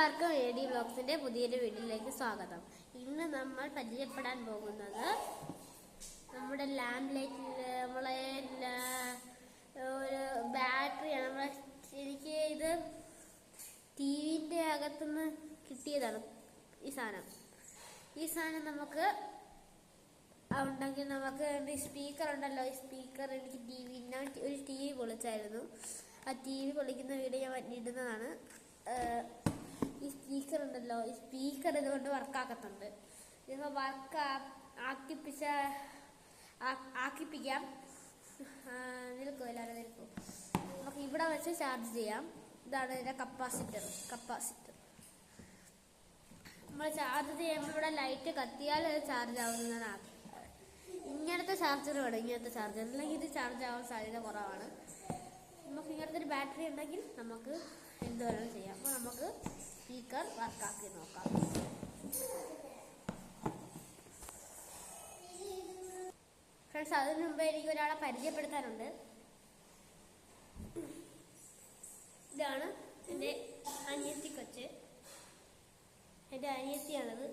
എല്ലാവർക്കും AD വ്ലോഗ്സിന്റെ പുതിയൊരു വീഡിയോയിലേക്ക് സ്വാഗതം. ഇന്ന് നമ്മൾ പരിചയപ്പെടാൻ പോകുന്നത് നമ്മുടെ ലാമ്പ് ലൈറ്റിൽ ഒരു ബാറ്ററിയാണ്. എനിക്ക് ഇത് ടിവിന്റെ അകത്തുനിന്ന് കിട്ടിയതാണ്. ഈ സാധനം നമുക്ക് ഉണ്ടെങ്കിൽ നമുക്ക് സ്പീക്കർ ഉണ്ടല്ലോ. ഈ സ്പീക്കർ എനിക്ക് ഒരു TV പൊളിച്ചായിരുന്നു. ആ TV പൊളിക്കുന്ന വീഡിയോ ഞാൻ ഇടുന്നതാണ്. ഈ സ്പീക്കർ ഉണ്ടല്ലോ, ഈ സ്പീക്കർ ഇതുകൊണ്ട് വർക്കാക്കത്തുണ്ട്. ഇത് വർക്ക് ആക്കിപ്പിക്കാം. നിൽക്കും എല്ലാവരും നിൽക്കും. നമുക്ക് ഇവിടെ വെച്ച് ചാർജ് ചെയ്യാം. ഇതാണ് ഇതിന്റെ കപ്പാസിറ്റർ. നമ്മൾ ചാർജ് ചെയ്യുമ്പോൾ ഇവിടെ ലൈറ്റ് കത്തിയാൽ അത് ചാർജ് ആവുന്നതാണ്. ഇങ്ങനത്തെ ചാർജർ വേണം. ഇങ്ങനത്തെ ചാർജർ അല്ലെങ്കിൽ ഇത് ചാർജ് ആവാൻ സാധ്യത കുറവാണ്. നമുക്ക് ഇങ്ങനത്തെ ഒരു ബാറ്ററി ഉണ്ടെങ്കിൽ നമുക്ക് എന്ത് വേണം ചെയ്യാം. അപ്പോൾ നമുക്ക് സ്പീക്കർ വർക്കാക്കി നോക്കാം. ഫ്രണ്ട്സ്, അതിനു മുമ്പ് എനിക്ക് ഒരാളെ പരിചയപ്പെടുത്താനുണ്ട്. ഇതാണ് എൻ്റെ അനിയത്തി കൊച്ച്. എൻ്റെ അനിയത്തിയാണത്.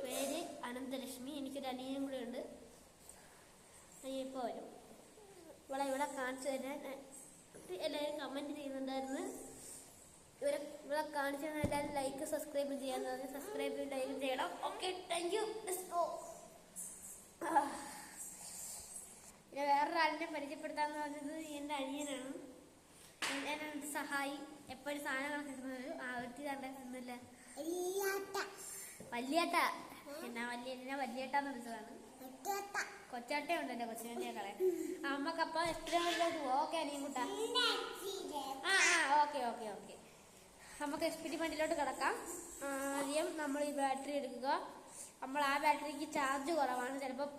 പേര് അനന്തലക്ഷ്മി. എനിക്കൊരു അനിയനും കൂടെ ഉണ്ട്. ഇപ്പോൾ വരും. ഇവിടെ കാണിച്ചു തരാൻ എല്ലാവരും കമൻറ്റ് ചെയ്യുന്നുണ്ടായിരുന്നു. ഇവിടെ കാണിച്ചു തരാൻ എല്ലാവരും ലൈക്ക് സബ്സ്ക്രൈബ് ചെയ്യാന്ന് പറഞ്ഞാൽ സബ്സ്ക്രൈബ് ചെയ്യണം. Okay, thank you. പിന്നെ വേറൊരാളിനെ പരിചയപ്പെടുത്താന്ന് പറഞ്ഞത് എൻ്റെ അനിയനാണ്. എൻ്റെ സഹായി. എപ്പോഴും സാധനങ്ങളൊക്കെ കിട്ടുന്നത് ആവൃത്തി കണ്ടില്ല. വല്യേട്ട വല്യേട്ടാന്ന് വിളിച്ചതാണ്. കൊച്ചാട്ടയുണ്ട് എന്റെ കൊച്ചിനെ കളെ. അമ്മക്കപ്പ എക്സ്പെരിമെന്റിലോട്ട് പോവാം. ഓക്കെ അനിയൻകുട്ടാ. ഓക്കെ നമുക്ക് എക്സ്പെരിമെന്റിലോട്ട് കിടക്കാം. ആദ്യം നമ്മൾ ഈ ബാറ്ററി എടുക്കുക. നമ്മൾ ആ ബാറ്ററിക്ക് ചാർജ് കുറവാണ്. ചിലപ്പോൾ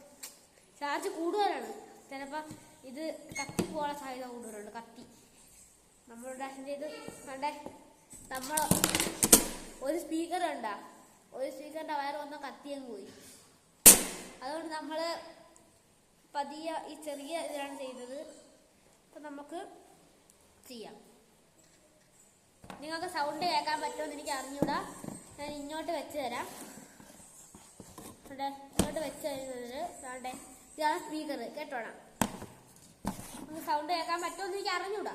ചാർജ് കൂടുതലാണ്. ചിലപ്പോൾ ഇത് കത്തിപ്പോകാൻ സാധ്യത കൂടുതലുണ്ട്. കത്തി നമ്മളുടെ ഇത് കണ്ടേ, നമ്മൾ ഒരു സ്പീക്കർ ഉണ്ടാ, ഒരു സ്പീക്കറിന്റെ വയർ വന്നാൽ കത്തിയങ്ങ് പോയി. അതുകൊണ്ട് നമ്മൾ പതിയെ ഈ ചെറിയ ഇതിലാണ് ചെയ്യുന്നത്. അപ്പം നമുക്ക് ചെയ്യാം. നിങ്ങൾക്ക് സൗണ്ട് കേൾക്കാൻ പറ്റുമെന്ന് എനിക്ക് അറിഞ്ഞൂടാ. ഞാൻ ഇങ്ങോട്ട് വെച്ച് തരാം. ഇങ്ങോട്ട് വെച്ച് തരുന്നതിന് വേണ്ടേ, ഇതാണ് സ്പീക്കർ. കേട്ടോണം. നമുക്ക് സൗണ്ട് കേൾക്കാൻ പറ്റുമെന്ന് എനിക്ക് അറിഞ്ഞൂടാ.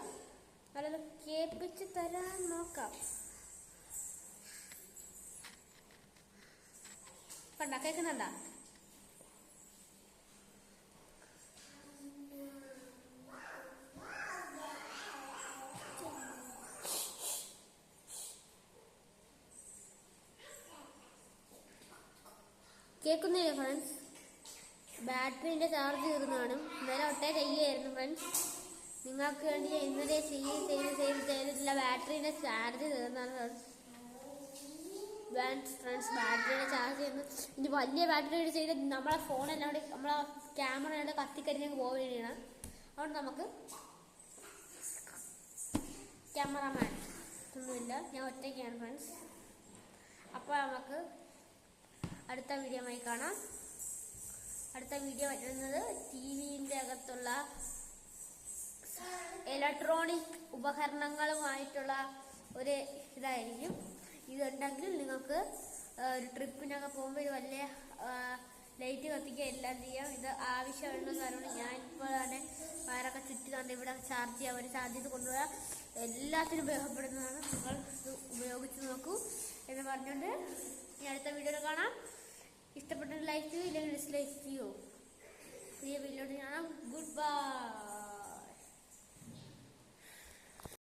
നല്ലത് കേൾപ്പിച്ച് തരാൻ നോക്കാം. കണ്ടാ, കേൾക്കുന്നുണ്ടാ? കേൾക്കുന്നില്ല ഫ്രണ്ട്സ്? ബാറ്ററിന്റെ ചാർജ് തീർന്നാണ്. ഇന്നലെ ഒട്ടേ ചെയ്യുമായിരുന്നു ഫ്രണ്ട്സ്. നിങ്ങൾക്ക് വേണ്ടി ഇന്നലെ ചെയ്തിട്ടില്ല. ബാറ്ററിന്റെ ചാർജ് തീർന്നാണ് ഫ്രണ്ട്സ്. ബാറ്ററിയുടെ ചാർജ് ചെയ്യുന്നു. ഇനി വലിയ ബാറ്ററി ചെയ്ത് നമ്മളെ ഫോണെല്ലാം കൂടി നമ്മളെ ക്യാമറയുടെ കത്തിക്കരിഞ്ഞ് പോവുകയാണ്. അതുകൊണ്ട് നമുക്ക് ക്യാമറമാൻ ഒന്നുമില്ല, ഞാൻ ഒറ്റയ്ക്കാണ് ഫ്രണ്ട്സ്. അപ്പോൾ നമുക്ക് അടുത്ത വീഡിയോയുമായി കാണാം. അടുത്ത വീഡിയോ വരുന്നത് ടിവിൻ്റെ അകത്തുള്ള ഇലക്ട്രോണിക് ഉപകരണങ്ങളുമായിട്ടുള്ള ഒരു ഇതായിരിക്കും. ഇതുണ്ടെങ്കിൽ നിങ്ങൾക്ക് ഒരു ട്രിപ്പിനൊക്കെ പോകുമ്പോൾ ഇത് വലിയ ലൈറ്റ് കത്തിക്കുക എല്ലാം ചെയ്യാം. ഇത് ആവശ്യമുള്ള കാരണം ഞാനിപ്പോൾ തന്നെ വയറൊക്കെ ചുറ്റി തന്നെ ഇവിടെ ചാർജ് ചെയ്യാൻ ഒരു ചാർജ് കൊണ്ടുപോയാൽ എല്ലാത്തിനും ഉപയോഗപ്പെടുന്നതാണ്. നിങ്ങൾ ഇത് ഉപയോഗിച്ച് നോക്കൂ എന്ന് പറഞ്ഞുകൊണ്ട് ഇനി അടുത്ത വീഡിയോയിൽ കാണാം. ഇഷ്ടപ്പെട്ട ലൈക്ക് ചെയ്യൂ, ഇല്ലെങ്കിൽ ഡിസ്ലൈക്ക് ചെയ്യൂ. പുതിയ വീഡിയോയിൽ കാണാം. Good bye.